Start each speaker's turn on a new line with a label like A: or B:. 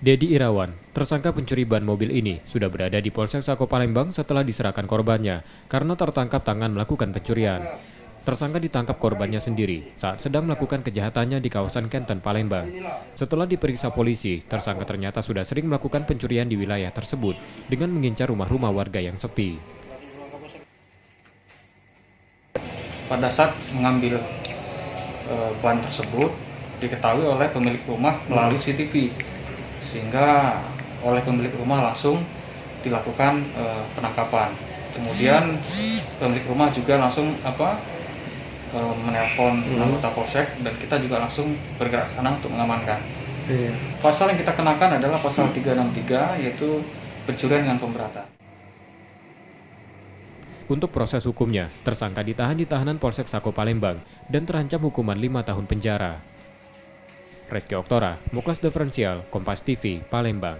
A: Dedi Irawan, tersangka pencuri ban mobil ini, sudah berada di Polsek Sako Palembang setelah diserahkan korbannya karena tertangkap tangan melakukan pencurian. Tersangka ditangkap korbannya sendiri saat sedang melakukan kejahatannya di kawasan Kenten, Palembang. Setelah diperiksa polisi, tersangka ternyata sudah sering melakukan pencurian di wilayah tersebut dengan mengincar rumah-rumah warga yang sepi.
B: Pada saat mengambil ban tersebut, diketahui oleh pemilik rumah melalui CCTV, sehingga oleh pemilik rumah langsung dilakukan penangkapan. Kemudian pemilik rumah juga langsung menelpon anggota polsek dan kita juga langsung bergerak ke sana untuk mengamankan. Pasal yang kita kenakan adalah pasal 363, yaitu pencurian dengan pemberatan.
A: Untuk proses hukumnya, tersangka ditahan di tahanan Polsek Sako Palembang dan terancam hukuman 5 tahun penjara. Reski Oktora, Muklas Diferensial, Kompas TV, Palembang.